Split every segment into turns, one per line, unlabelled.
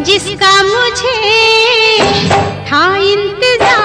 जिसका मुझे था इंतजार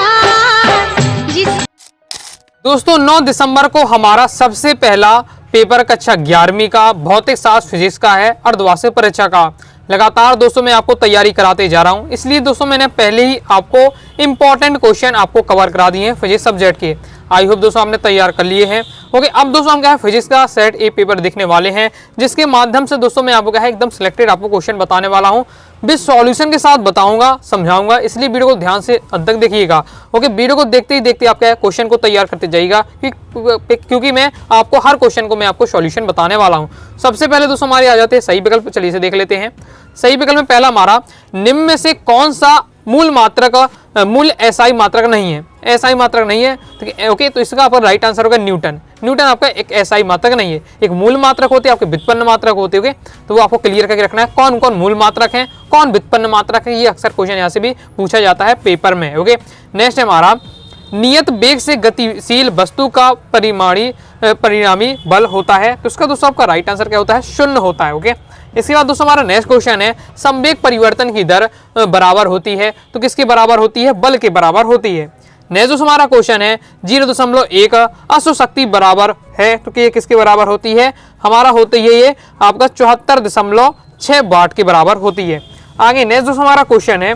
दोस्तों 9 दिसंबर को हमारा सबसे पहला पेपर कक्षा 11वीं का भौतिक शास्त्र फिजिक्स का है, अर्धवार्षिक परीक्षा का। लगातार दोस्तों मैं आपको तैयारी कराते जा रहा हूं, इसलिए दोस्तों मैंने पहले ही आपको इंपॉर्टेंट क्वेश्चन आपको कवर करा दिए हैं फिजिक्स सब्जेक्ट के। आई होप दोस्तों आपने तैयार कर लिए हैं। ओके, अब दोस्तों हम क्या है फिजिक्स का सेट ए पेपर देखने वाले हैं, जिसके माध्यम से दोस्तों मैं आपको क्या है एकदम सिलेक्टेड आपको क्वेश्चन बताने वाला हूं, भी सॉल्यूशन के साथ बताऊंगा, समझाऊंगा, इसलिए वीडियो को ध्यान से अंत तक देखिएगा। ओके, वीडियो को देखते ही देखते आप क्या है क्वेश्चन को तैयार करते जाइएगा, क्योंकि मैं आपको हर क्वेश्चन को मैं आपको सॉल्यूशन बताने वाला हूं। सबसे पहले दोस्तों हमारे आ जाते हैं सही विकल्प, चलिए इसे देख लेते हैं। सही विकल्प में पहला हमारा निम्न में से कौन सा मूल मात्रक मूल एसआई मात्रक नहीं है, एसआई मात्रक नहीं है। तो ओके, तो इसका आपका राइट आंसर होगा न्यूटन। न्यूटन आपका एक एसआई मात्रक नहीं है, एक मूल मात्रक होते हैं, आपके व्युत्पन्न मात्रक होते हैं। तो वो आपको क्लियर करके रखना है कौन कौन मूल मात्रक हैं, कौन व्युत्पन्न मात्रक है। ये अक्सर क्वेश्चन यहाँ से भी पूछा जाता है पेपर में। ओके, नेक्स्ट है हमारा नियत वेग से गतिशील वस्तु का परिणामी बल होता है। तो इसका दोस्तों आपका राइट आंसर क्या होता है, शून्य होता है। ओके, इसके बाद दोस्तों हमारा नेक्स्ट क्वेश्चन है संवेग परिवर्तन की दर बराबर होती है। तो किसके बराबर होती है, बल के बराबर होती है। नेक्स्ट दोस्तों हमारा क्वेश्चन है 0.1 अश्व शक्ति बराबर है। तो ये किसके बराबर होती है, हमारा होती है ये आपका 74.6 वाट के बराबर होती है। आगे नेक्स्ट दोस्तों हमारा क्वेश्चन है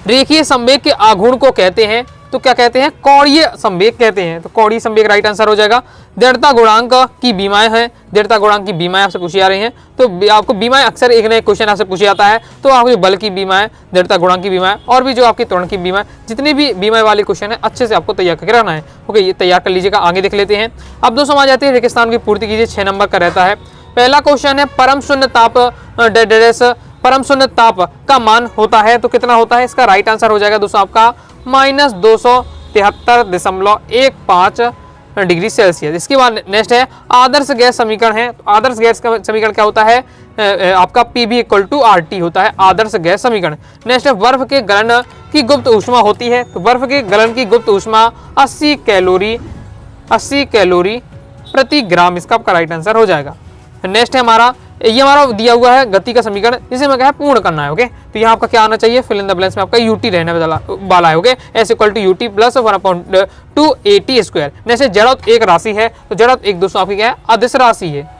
रेखीय संवेग के आघूर्ण को कहते हैं। तो क्या कहते हैं, कोणीय संवेग कहते हैं। तो कोणीय संवेग राइट आंसर हो जाएगा। दृढ़ता गुणांक की बीमाएं हैं, दृढ़ता गुणांक की बीमाएं आपसे पूछी जा रही हैं। तो आपको बीमाएं अक्सर एक नए क्वेश्चन आपसे पूछा जाता है। तो आपको बल की बीमाएं, दृढ़ता गुणांक की बीमाएं और भी जो आपकी त्वरण की बीमाएं, जितनी भी बीमाएं वाले क्वेश्चन है अच्छे से आपको तैयार करके रखना है। ओके, ये तैयार कर लीजिएगा। आगे देख लेते हैं। अब दोस्तों आ जाते हैं रेगिस्तान की पूर्ति कीजिए, 6 नंबर का रहता है। पहला क्वेश्चन है परम शून्य ताप परम शून्य ताप का मान होता है। तो कितना होता है, इसका राइट आंसर हो जाएगा दोस्तों आपका -273.15 डिग्री सेल्सियस। इसके बाद नेक्स्ट है आदर्श गैस समीकरण है। तो आदर्श गैस का समीकरण क्या होता है, आपका PV = RT होता है आदर्श गैस समीकरण। नेक्स्ट है बर्फ के गलन की गुप्त ऊष्मा होती है। तो बर्फ के गलन की गुप्त ऊष्मा 80 कैलोरी प्रति ग्राम, इसका आपका राइट आंसर हो जाएगा। नेक्स्ट है हमारा ये हमारा दिया हुआ है गति का समीकरण, इसे मैं क्या है पूर्ण करना है। ओके, तो यहाँ आपका क्या आना चाहिए, फिल इन द ब्लैंक्स में आपका UT रहने वाला है। Okay, S = UT + 1/2 AT²। Next जड़त्व एक राशि है। तो जड़त्व एक दोस्तों आपकी क्या है, अदिश राशि है।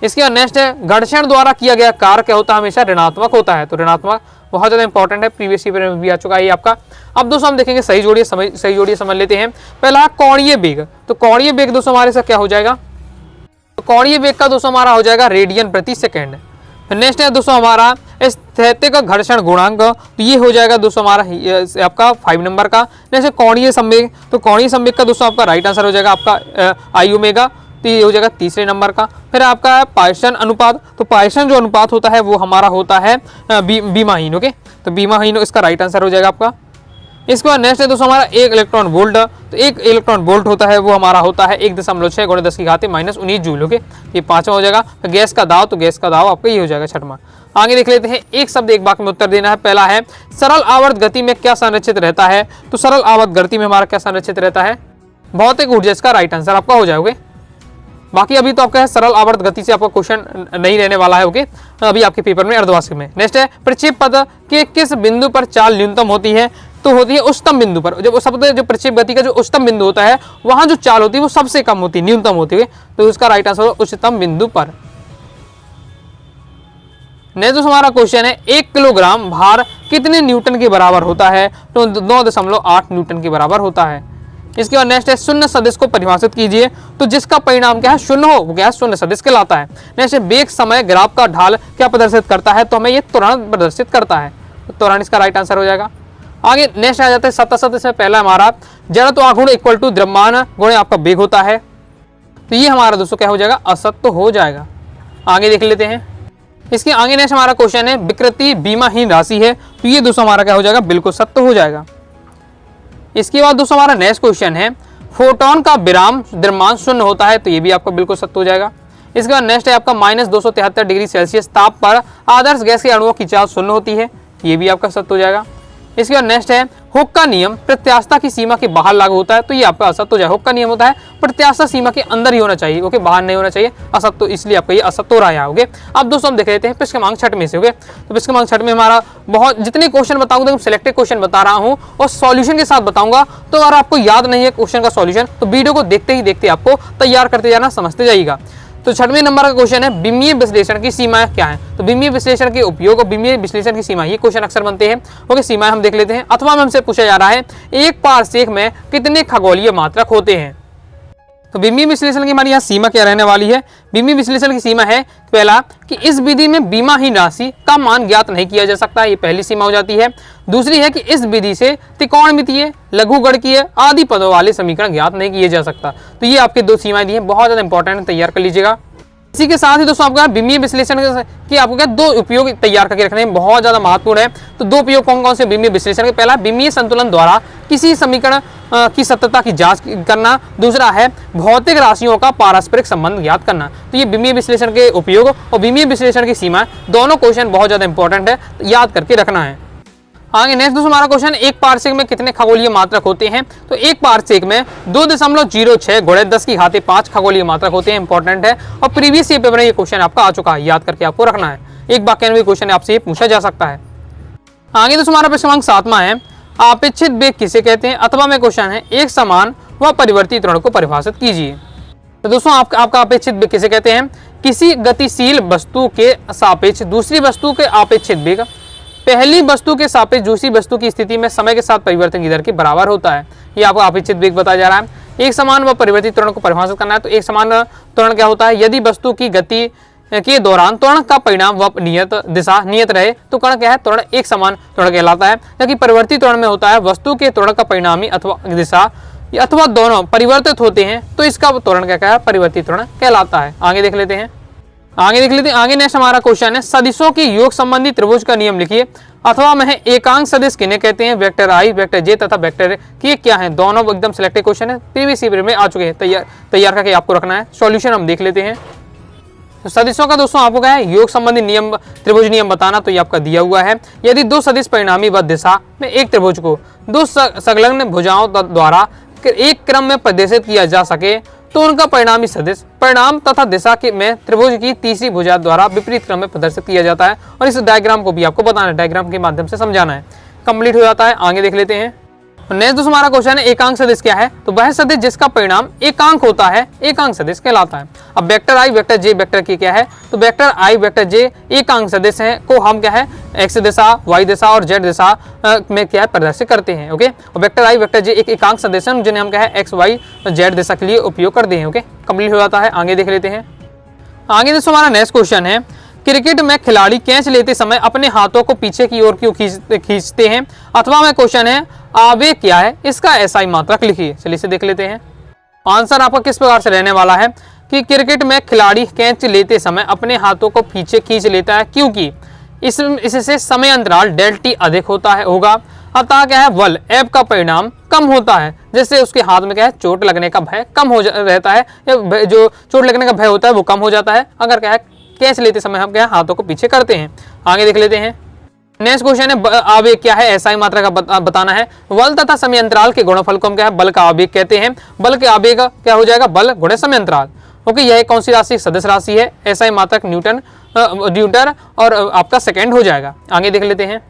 इसके बाद नेक्स्ट है घर्षण द्वारा किया गया कार्य क्या होता है, हमेशा ऋणात्मक होता है। तो ऋणात्मक बहुत ज्यादा इंपॉर्टेंट है, प्रीवियस ईयर में भी आ चुका है ये आपका। अब दोस्तों हम देखेंगे सही जोड़िए समझ लेते हैं। पहला कोणीय वेग। तो कोणीय वेग दोस्तों हमारे साथ क्या हो जाएगा, तो कोणीय वेग का दोस्तों हमारा हो जाएगा रेडियन प्रति सेकंड। नेक्स्ट है दोस्तों हमारा स्थैतिक घर्षण गुणांक। तो ये हो जाएगा दोस्तों हमारा आपका 5 नंबर का। नेक्स्ट है कोणीय संवेग। तो कोणीय संवेग का दोस्तों आपका राइट आंसर हो जाएगा आपका I⍵। तो ये हो जाएगा तीसरे नंबर का। फिर आपका है पाइसन अनुपात। तो पाइसन जो अनुपात होता है वो हमारा होता है बीमाहीन। ओके, तो बीमाहीन इसका राइट आंसर हो जाएगा आपका। इसके बाद नेक्स्ट है दोस्तों हमारा 1 इलेक्ट्रॉन वोल्ट। तो 1 इलेक्ट्रॉन वोल्ट होता है वो हमारा होता है 1.6 × 10⁻⁻⁹ जूल। ओके, ये 5वां हो जाएगा। तो गैस का दाव, तो गैस का दाव आपका ये हो जाएगा 6वां। आगे देख लेते हैं, एक शब्द एक वाक्य में उत्तर देना है। पहला है सरल आवर्त गति में क्या संरक्षित रहता है। तो सरल आवर्त गति में हमारा क्या संरक्षित रहता है, भौतिक ऊर्जा, इसका राइट आंसर आपका हो जाओगे। बाकी अभी तो आपका है सरल आवर्त गति से आपका क्वेश्चन नहीं रहने वाला है। ओके, अभी आपके पेपर में अर्धवार्षिक में। नेक्स्ट है प्रक्षेप पथ के किस बिंदु पर चाल न्यूनतम होती है। तो होती है उच्चतम बिंदु पर। जब शब्द जो प्रक्षेप गति का जो उच्चतम बिंदु होता है वहां जो चाल होती है वो सबसे कम होती है, न्यूनतम होती है। तो उसका राइट आंसर होगा उच्चतम बिंदु पर। नेक्स्ट हमारा क्वेश्चन है 1 किलोग्राम भार कितने न्यूटन के बराबर होता है। तो 9.8 न्यूटन के बराबर होता है। इसके बाद नेक्स्ट है शून्य सदिश को परिभाषित कीजिए। तो जिसका परिणाम क्या है, शून्य हो, वो क्या है, शून्य सदिश कहलाता है। नेक्स्ट है वेग समय ग्राफ का ढाल क्या प्रदर्शित करता है। तो हमें ये त्वरण प्रदर्शित करता है। तो त्वरण इसका राइट आंसर हो जाएगा। आगे नेक्स्ट आ जाता है 77 से पहला हमारा जड़त्व आघूर्ण = द्रव्यमान गुणे आपका वेग होता है। तो ये हमारा दोस्तों क्या हो जाएगा, असत्य हो जाएगा। आगे देख लेते हैं। इसके आगे नेक्स्ट हमारा क्वेश्चन है विकृति बीमाहीन राशि है। तो ये दोस्तों हमारा क्या हो जाएगा, बिल्कुल सत्य हो जाएगा। इसके बाद दोस्तों हमारा नेक्स्ट क्वेश्चन है फोटोन का विराम द्रव्यमान शून्य होता है। तो ये भी आपका बिल्कुल सत्य हो जाएगा। इसके बाद नेक्स्ट है आपका -273 डिग्री सेल्सियस ताप पर आदर्श गैस के अणुओं की चाल शून्य होती है। ये भी आपका सत्य हो जाएगा। इसके बाद नेक्स्ट है हुक का नियम प्रत्यास्थता की सीमा के बाहर लागू होता है, तो ये आपका असत हो जाए। हुक का नियम होता है प्रत्यास्थता सीमा के अंदर ही होना चाहिए, ओके, बाहर नहीं होना चाहिए, असत, तो इसलिए आपका ये असत हो रहा है। ओके, अब दोस्तों हम देख लेते हैं पृष्ठक्रमांक 6 में से। ओके, तो पृष्ठक्रमांक 6 में हमारा बहुत जितने क्वेश्चन बताऊंगा तो सिलेक्टेड क्वेश्चन बता रहा हूँ और सॉल्यूशन के साथ बताऊंगा। तो अगर आपको याद नहीं है क्वेश्चन का सॉल्यूशन तो वीडियो को देखते ही देखते आपको तैयार करते जाना, समझते जाइएगा। तो 6वें नंबर का क्वेश्चन है विमीय विश्लेषण की सीमाएं क्या है। तो विमीय विश्लेषण के उपयोग और विमीय विश्लेषण की सीमा, ये क्वेश्चन अक्सर बनते हैं। ओके, सीमाएं हम देख लेते हैं। अथवा में हमसे पूछा जा रहा है एक पारसेक में कितने खगोलीय मात्रक होते हैं। तो विमीय विश्लेषण की हमारी यहाँ सीमा क्या रहने वाली है। विमीय विश्लेषण की सीमा है पहला कि इस विधि में बीमाहीन राशि का मान ज्ञात नहीं किया जा सकता, ये पहली सीमा हो जाती है। दूसरी है कि इस विधि से त्रिकोणमितीय, लघुगणकीय आदि पदों वाले समीकरण ज्ञात नहीं किए जा सकता। तो ये आपके दो सीमाएं दी हैं, बहुत ज्यादा इंपॉर्टेंट है, तैयार कर लीजिएगा। इसी के साथ ही दोस्तों आपका विमीय विश्लेषण के आपको क्या दो उपयोग तैयार करके रखने हैं, बहुत ज्यादा महत्वपूर्ण है। तो दो उपयोग कौन कौन से विमीय विश्लेषण के, पहला विमीय संतुलन द्वारा किसी समीकरण की सत्यता की जांच करना, दूसरा है भौतिक राशियों का पारस्परिक संबंध ज्ञात करना। तो ये विमीय विश्लेषण के उपयोग और विमीय विश्लेषण की सीमा, दोनों क्वेश्चन बहुत ज्यादा इंपॉर्टेंट है, याद करके रखना है। आगे नेक्स्ट दोस्तों हमारा क्वेश्चन, एक पारसेक में कितने खगोलीय मात्रक होते हैं। तो एक पारसेक में 2.06 × 10⁵ खगोलीय मात्रक होते हैं, इंपॉर्टेंट है। और प्रीवियस ईयर पेपर में ये क्वेश्चन आपका आ चुका है, याद करके आपको रखना है। एक वाक्य में क्वेश्चन आपसे ये पूछा जा सकता है। आगे दोस्तों हमारा पृष्ठक्रमांक 7वां है आपेक्षित वेग किसे कहते हैं। अथवा में क्वेश्चन है एक समान व परिवर्ती त्वरण को परिभाषित कीजिए। तो दोस्तों आपका अपेक्षित वेग किसे कहते हैं, किसी गतिशील वस्तु के सापेक्ष दूसरी वस्तु के अपेक्षित वेग पहली वस्तु के सापेक्ष दूसरी वस्तु की स्थिति में समय के साथ परिवर्तन की दर के बराबर होता है। ये आपको अपेक्षित वेग बताया जा रहा है। एक समान व परिवर्तित त्वरण को परिभाषित करना है। तो एक समान त्वरण क्या होता है, यदि वस्तु की गति के दौरान त्वरण का परिणाम व नियत दिशा नियत रहे तो कण क्या है, त्वरण एक समान त्वरण कहलाता है। जबकि परिवर्तित त्वरण में होता है वस्तु के त्वरण का परिणामी अथवा दिशा अथवा दोनों परिवर्तित होते हैं तो इसका त्वरण क्या है, परिवर्तित त्वरण कहलाता है। आगे देख लेते हैं। आगे नेक्स्ट हमारा क्वेश्चन है सदिशों की योग संबंधी त्रिभुज का नियम लिखिए। अथवा में एकांक सदिश किन्हें कहते हैं, वेक्टर आई, वेक्टर जे तथा वेक्टर के क्या है। दोनों एकदम सिलेक्टेड क्वेश्चन है, प्रीवियस ईयर में आ चुके हैं, तैयार करके आपको रखना है। सॉल्यूशन हम देख लेते हैं। तो सदिशों का दोस्तों आपको क्या है, योग संबंधी नियम त्रिभुज नियम बताना, तो ये आपका दिया हुआ है। यदि दो सदिश परिणामी व दिशा में एक त्रिभुज को दो संलग्न भुजाओं द्वारा एक क्रम में प्रदर्शित किया जा सके तो उनका परिणामी सदिश परिणाम तथा दिशा के में त्रिभुज की तीसरी भुजा द्वारा विपरीत क्रम में प्रदर्शित किया जाता है। और इस डायग्राम को भी आपको बताना है, डायग्राम के माध्यम से समझाना है। कंप्लीट हो जाता है। आगे देख लेते हैं। नेक्स्ट दोस्तों हमारा क्वेश्चन है एकांक सदिश क्या है। तो वह सदिश जिसका परिणाम एकांक होता है एकांक सदिश कहलाता है। अब वेक्टर आई वेक्टर जे वेक्टर की क्या है, तो वेक्टर आई वेक्टर जे एकांक सदिश है को हम क्या है एक्स दिशा वाई दिशा और जेड दिशा में क्या है प्रदर्शित करते हैं। ओके, और वेक्टर आई वेक्टर जे एक एकांक सदिश है जिन्हें हम क्या है एक्स वाई जेड दिशा के लिए उपयोग करते हैं। ओके, कंप्लीट हो जाता है। आगे देख लेते हैं। आगे दोस्तों हमारा नेक्स्ट क्वेश्चन है क्रिकेट में खिलाड़ी कैच लेते समय अपने हाथों को पीछे की ओर क्यों खींचते हैं। अथवा में क्वेश्चन है आवेग क्या है, इसका एसआई मात्रक लिखिए। चलिए इसे देख लेते हैं। आंसर आपका किस प्रकार से रहने वाला है कि क्रिकेट में खिलाड़ी कैच लेते समय अपने हाथों को पीछे खींच लेता है क्योंकि इससे समय अंतराल डेल टी अधिक होगा। अतः क्या है बल एफ का परिणाम कम होता है, जैसे उसके हाथ में क्या है चोट लगने का भय कम हो रहता है, या जो चोट लगने का भय होता है वो कम हो जाता है अगर क्या है कैच लेते समय हम क्या हाथों को पीछे करते हैं। आगे देख लेते हैं। नेक्स्ट क्वेश्चन है आवेग क्या है, एसआई मात्रा का बताना है। बल तथा समय अंतराल के गुणनफल को हम क्या है बल का आवेग कहते हैं। बल के आवेग क्या हो जाएगा, बल गुणे समय अंतराल। ओके, यह कौन सी राशि, सदिश राशि है। एसआई मात्रक न्यूटन और आपका सेकंड हो जाएगा। आगे देख लेते हैं।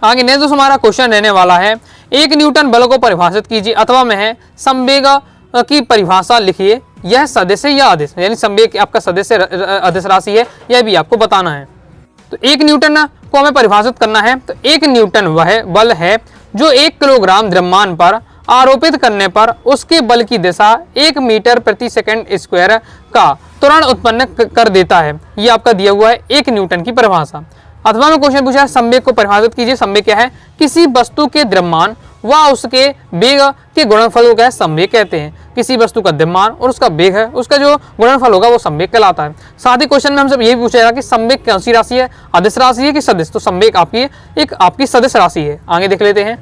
आगे नेक्स्ट दोस्तों हमारा क्वेश्चन रहने वाला है 1 न्यूटन बल को परिभाषित कीजिए। अथवा में है संवेग की परिभाषा लिखिए। यह सदिश है या अदिश, यानी संवेग आपका सदिश अदिश राशि है, यह भी आपको बताना है। तो 1 न्यूटन को हमें परिभाषित करना है। तो 1 न्यूटन वह बल है जो 1 किलोग्राम द्रव्यमान पर आरोपित करने पर उसके बल की दिशा 1 मीटर प्रति सेकंड स्क्वायर का त्वरण उत्पन्न कर देता है। ये आपका दिया हुआ है 1 न्यूटन की परिभाषा। अथवा में क्वेश्चन पूछा है संवेग को परिभाषित कीजिए। संवेग क्या है, किसी वस्तु के द्रव्यमान व उसके वेग के गुणनफल को क्या है संवेग कहते हैं। किसी वस्तु का द्रव्यमान और उसका वेग है, उसका जो गुणनफल होगा वो संवेग कहलाता है। साथ ही क्वेश्चन में हमसे ये पूछा जाएगा कि संवेग कौन सी राशि है, अदिश राशि है कि सदिश। तो संवेग आपकी सदिश राशि है। आगे देख लेते हैं।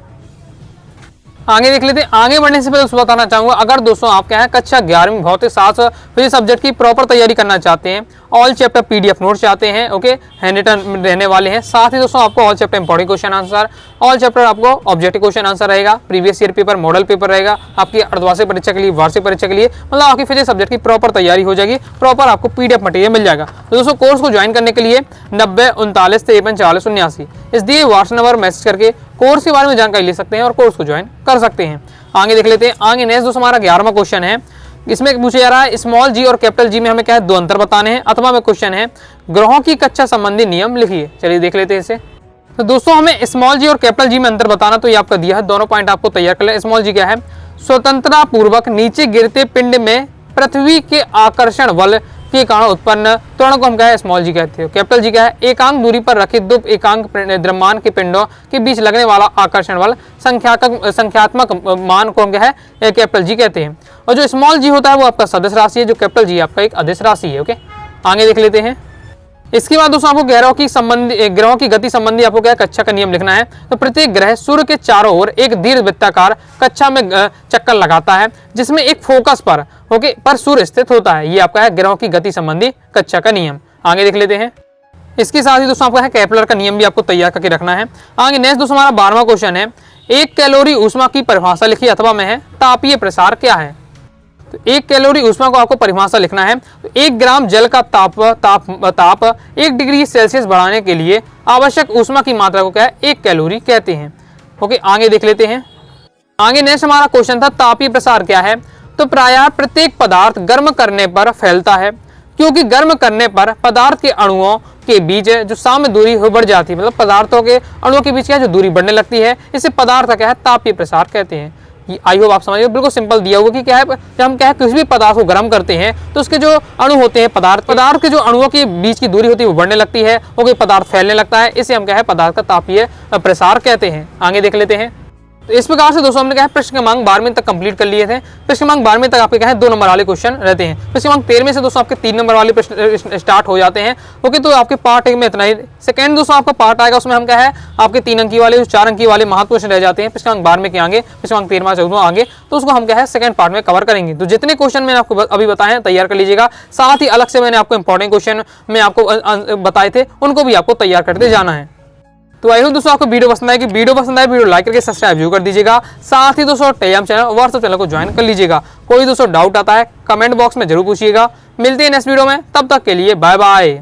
आगे बढ़ने से पहले दोस्तों बताना चाहूंगा, अगर दोस्तों आप क्या है कक्षा 11वीं भौतिक शास्त्र फिजिक्स सब्जेक्ट की प्रॉपर तैयारी करना चाहते हैं ऑल चैप्टर पीडीएफ नोट्स चाहते हैं, ओके, हैंड रिटन रहने वाले हैं। साथ ही दोस्तों आपको all chapter important question answer, all chapter आपको ऑब्जेक्टिव क्वेश्चन आंसर रहेगा, previous year paper, model paper रहेगा आपकी अर्धवार्षिक परीक्षा के लिए, वार्षिक परीक्षा के लिए, मतलब आपकी फिजिक्स सब्जेक्ट की प्रॉपर तैयारी हो जाएगी, प्रॉपर आपको पीडीएफ मटेरियल मिल जाएगा। तो दोस्तों कोर्स को ज्वाइन करने के लिए 90 39 53 40 79 इस दिए व्हाट्सएप नंबर मैसेज करके कोर्स के बारे में जानकारी ले सकते हैं और कोर्स को ज्वाइन कर सकते हैं। आगे देख लेते हैं। आगे नेक्स्ट दोस्तों हमारा 11वां क्वेश्चन है। इसमें पूछा जा रहा है स्मॉल जी और कैपिटल जी में हमें क्या है, दो अंतर बताने हैं, अथवा में क्वेश्चन है ग्रहों की कक्षा संबंधी नियम लिखिए। चलिए देख लेते हैं इसे। तो दोस्तों हमें स्मॉल जी और कैपिटल जी में अंतर बताना, तो ये आपका दिया है, दोनों पॉइंट आपको तैयार कर ले। स्मॉल जी क्या है, स्वतंत्रता पूर्वक नीचे गिरते पिंड में पृथ्वी के आकर्षण बल के कारण उत्पन्न त्वरण को हम क्या है, स्मॉल जी कहते हैं। कैपिटल जी क्या है, एकांक दूरी पर रखे दो एकांक द्रव्यमान के पिंडों के बीच लगने वाला आकर्षण बल संख्यात्मक मान को हम क्या है, कैपिटल जी कहते हैं। और जो स्मॉल जी होता है वो आपका सदिश राशि है, जो कैपिटल जी आपका एक अदिश राशि है। ओके, आगे देख लेते हैं। इसके बाद दोस्तों आपको ग्रहों की गति संबंधी आपको क्या कक्षा का नियम लिखना है। तो प्रत्येक ग्रह सूर्य के चारों ओर एक दीर्घवृत्ताकार कक्षा में चक्कर लगाता है, जिसमें एक फोकस पर सूर्य स्थित होता है। ये आपका है ग्रहों की गति संबंधी कक्षा का नियम। आगे देख लेते हैं। इसके साथ ही दोस्तों आपका है केपलर का नियम भी आपको तैयार करके रखना है। आगे नेक्स्ट दोस्तों हमारा 12वां क्वेश्चन है, 1 कैलोरी ऊष्मा की परिभाषा लिखिए, अथवा में है तापीय प्रसार क्या है। तो 1 कैलोरी ऊष्मा को आपको परिभाषा लिखना है। तो 1 ग्राम जल का ताप 1 डिग्री सेल्सियस बढ़ाने के लिए आवश्यक ऊष्मा की मात्रा को क्या है, 1 कैलोरी कहते हैं। ओके, आगे देख लेते हैं। आगे नेक्स्ट हमारा क्वेश्चन था तापीय प्रसार क्या है। तो प्रायः प्रत्येक पदार्थ गर्म करने पर फैलता है, क्योंकि गर्म करने पर पदार्थ के अणुओं के बीच जो साम्य दूरी बढ़ जाती है, मतलब पदार्थों के अणुओं के बीच क्या जो दूरी बढ़ने लगती है, इसे पदार्थ का क्या है, तापीय प्रसार कहते हैं। आई होप आप समझिए, बिल्कुल सिंपल दिया हुआ कि क्या है, जब हम क्या है किसी भी पदार्थ को गर्म करते हैं तो उसके जो अणु होते हैं पदार्थ के जो अणुओं के बीच की दूरी होती है वो बढ़ने लगती है, वो कोई पदार्थ फैलने लगता है, इसे हम क्या है पदार्थ का तापीय प्रसार कहते हैं। आगे देख लेते हैं। तो इस प्रकार से दोस्तों हमने क्या है प्रश्न क्रमांक 12वें तक कंप्लीट कर लिए थे। प्रश्न क्रमांक 12वें तक आपके क्या है 2 नंबर वाले क्वेश्चन रहते हैं। प्रश्न क्रमांक 13वें से दोस्तों आपके 3 नंबर वाले प्रश्न स्टार्ट हो जाते हैं। ओके, तो आपके पार्ट 1 में इतना ही। सेकंड दोस्तों आपका पार्ट आएगा, उसमें हम क्या है आपके 3 अंकी वाले 4 अंकी वाले महत्व क्वेश्चन रह जाते हैं। प्रश्न क्रमांक 12वें के आगे, प्रश्न क्रमांक 13वां 14वां आगे, तो उसको हम क्या है सेकंड पार्ट में कवर करेंगे। तो जितने क्वेश्चन मैंने आपको अभी बताए हैं तैयार कर लीजिएगा। साथ ही अलग से मैंने आपको इंपॉर्टेंट क्वेश्चन में आपको बताए थे, उनको भी आपको तैयार करते जाना है। तो आई होप दोस्तों आपको वीडियो पसंद आएगी। वीडियो लाइक करके सब्सक्राइब जरूर कर दीजिएगा। साथ ही दोस्तों टेलीग्राम चैनल, व्हाट्सएप चैनल को ज्वाइन कर लीजिएगा। कोई दोस्तों डाउट आता है कमेंट बॉक्स में जरूर पूछिएगा। मिलते हैं नेक्स्ट वीडियो में, तब तक के लिए बाय बाय।